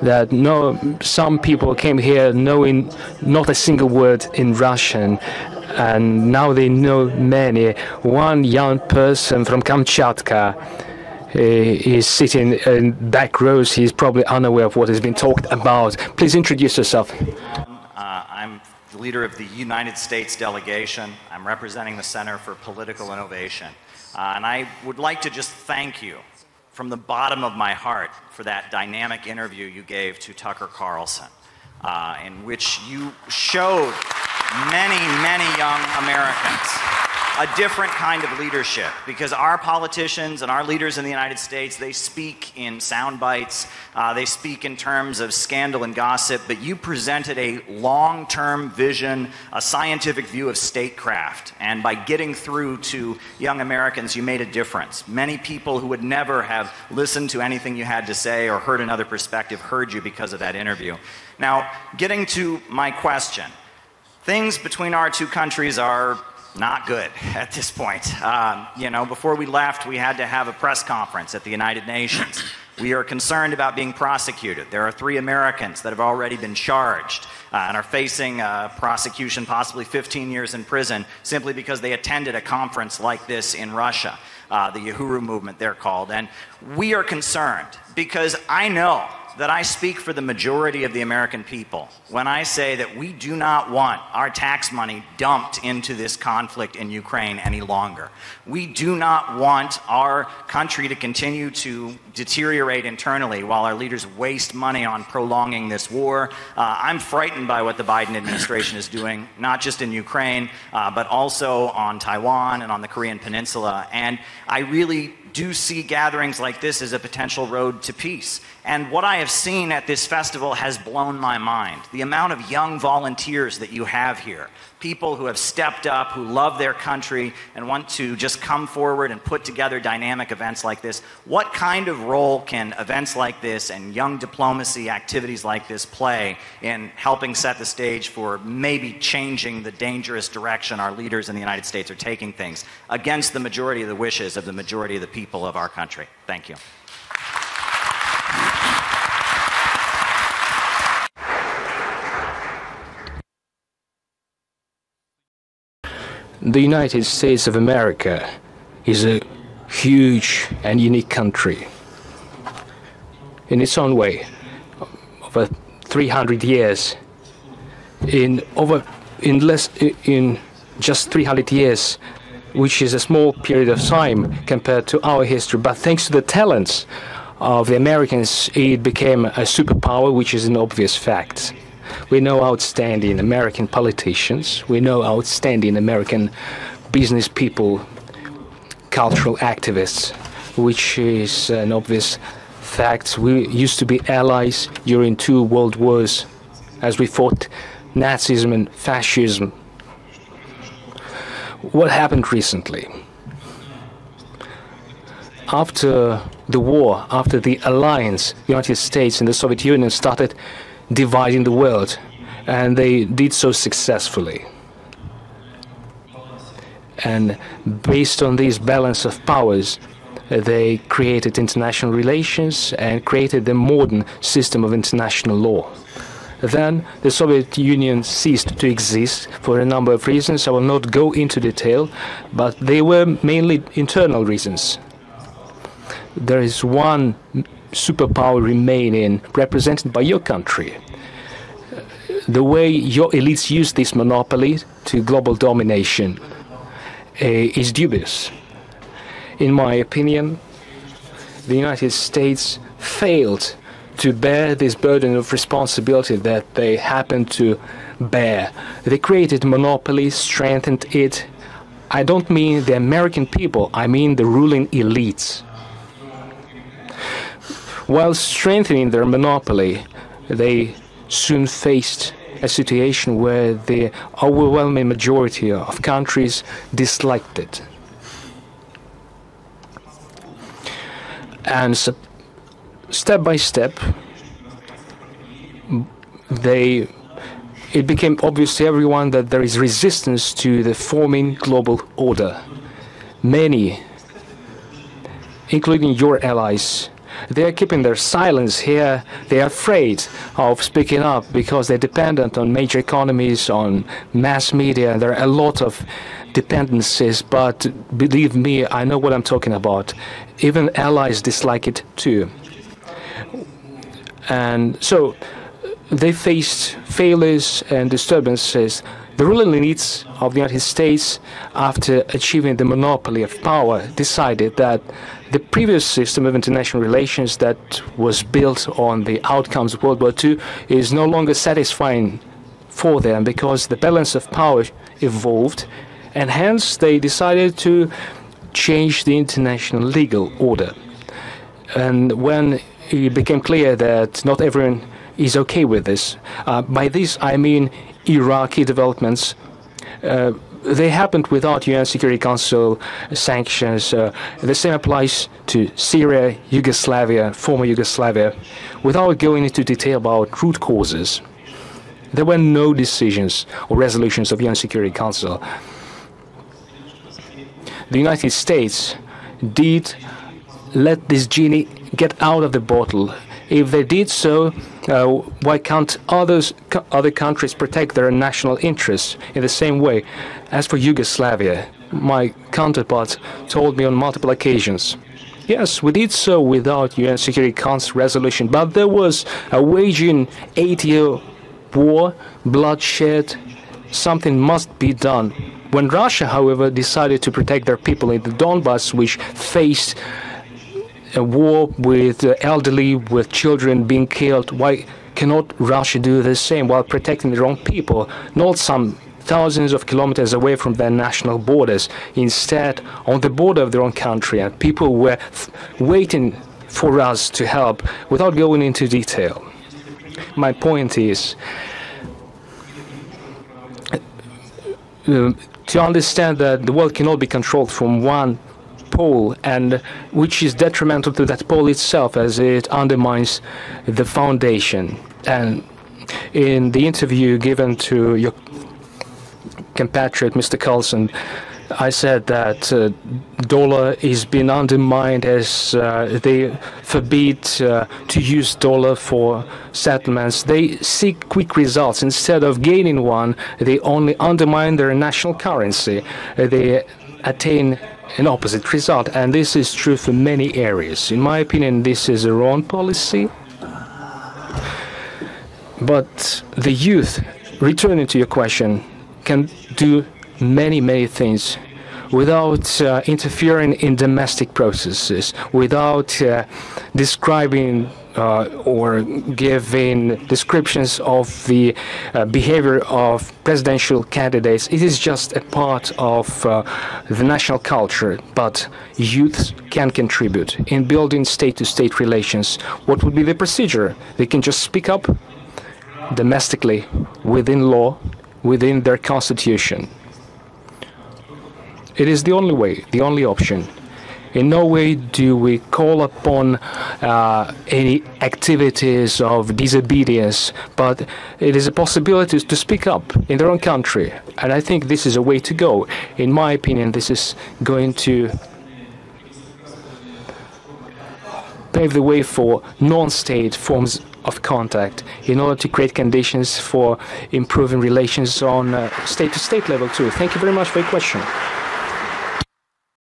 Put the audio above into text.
that some people came here knowing not a single word in Russian, and now they know many. One young person from Kamchatka is sitting in back rows. He's probably unaware of what has been talked about. Please introduce yourself. I'm the leader of the United States delegation. I'm representing the Center for Political Innovation. And I would like to just thank you from the bottom of my heart for that dynamic interview you gave to Tucker Carlson, in which you showed many, many young Americans a different kind of leadership, because our politicians and our leaders in the United States, they speak in sound bites, they speak in terms of scandal and gossip, but you presented a long-term vision, a scientific view of statecraft, and by getting through to young Americans, you made a difference. Many people who would never have listened to anything you had to say or heard another perspective heard you because of that interview. Now, getting to my question, things between our two countries are not good at this point. Before we left, we had to have a press conference at the United Nations. We are concerned about being prosecuted. There are 3 Americans that have already been charged and are facing prosecution, possibly 15 years in prison, simply because they attended a conference like this in Russia, the Uhuru movement, they're called. And we are concerned because I know that I speak for the majority of the American people when I say that we do not want our tax money dumped into this conflict in Ukraine any longer. We do not want our country to continue to deteriorate internally while our leaders waste money on prolonging this war. I'm frightened by what the Biden administration is doing, not just in Ukraine, but also on Taiwan and on the Korean Peninsula. And I really do see gatherings like this as a potential road to peace. And what I have seen at this festival has blown my mind. The amount of young volunteers that you have here, people who have stepped up, who love their country and want to just come forward and put together dynamic events like this. What kind of role can events like this and young diplomacy activities like this play in helping set the stage for maybe changing the dangerous direction our leaders in the United States are taking things against the majority of the wishes of the majority of the people of our country? Thank you. The United States of America is a huge and unique country. In its own way, over 300 years, in just 300 years, which is a small period of time compared to our history, but thanks to the talents of the Americans, it became a superpower, which is an obvious fact. We know outstanding American politicians, we know outstanding American business people, cultural activists, which is an obvious fact. We used to be allies during 2 world wars as we fought Nazism and fascism. What happened recently? After the war, after the alliance, the United States and the Soviet Union started dividing the world, and they did so successfully. And based on this balance of powers, they created international relations and created the modern system of international law. Then the Soviet Union ceased to exist for a number of reasons. I will not go into detail, but they were mainly internal reasons. There is one superpower remaining, represented by your country. The way your elites use this monopoly to global domination is dubious. In my opinion, the United States failed to bear this burden of responsibility that they happen to bear. They created monopoly, strengthened it. I don't mean the American people, I mean the ruling elites. While strengthening their monopoly, they soon faced a situation where the overwhelming majority of countries disliked it. And so, step by step, it became obvious to everyone that there is resistance to the forming global order. Many, including your allies, They are keeping their silence here. They are afraid of speaking up because they're dependent on major economies, on mass media. There are a lot of dependencies, but believe me, I know what I'm talking about. Even allies dislike it too. And so they faced failures and disturbances. The ruling elites of the United States, after achieving the monopoly of power, decided that the previous system of international relations that was built on the outcomes of World War II is no longer satisfying for them because the balance of power evolved, and hence they decided to change the international legal order. And when it became clear that not everyone is okay with this, by this I mean Iraqi developments. They happened without UN Security Council sanctions. The same applies to Syria, Yugoslavia, former Yugoslavia. Without going into detail about root causes, there were no decisions or resolutions of UN Security Council. The United States did let this genie get out of the bottle. If they did so, why can't other countries protect their national interests in the same way? As for Yugoslavia, my counterpart told me on multiple occasions, yes, we did so without UN Security Council resolution, but there was a waging 8-year war, bloodshed, something must be done. When Russia, however, decided to protect their people in the Donbass, which faced a war with the elderly, with children being killed, why cannot Russia do the same while protecting their own people, not some thousands of kilometers away from their national borders, instead on the border of their own country, and people were waiting for us to help without going into detail. My point is to understand that the world cannot be controlled from one pole, and which is detrimental to that pole itself as it undermines the foundation. And in the interview given to your compatriot Mr. Carlson, I said that dollar is being undermined as they forbid to use dollar for settlements. They seek quick results. Instead of gaining one, they only undermine their national currency. They attain an opposite result, and this is true for many areas. In my opinion, this is a wrong policy. But the youth, returning to your question, can do many things without interfering in domestic processes, without describing or giving descriptions of the behavior of presidential candidates. It is just a part of the national culture, but youths can contribute in building state-to-state relations. What would be the procedure? They can just speak up domestically, within law, within their constitution. It is the only way, the only option. In no way do we call upon any activities of disobedience, but it is a possibility to speak up in their own country. And I think this is a way to go. In my opinion, this is going to pave the way for non-state forms of contact in order to create conditions for improving relations on state-to-state level too. Thank you very much for your question.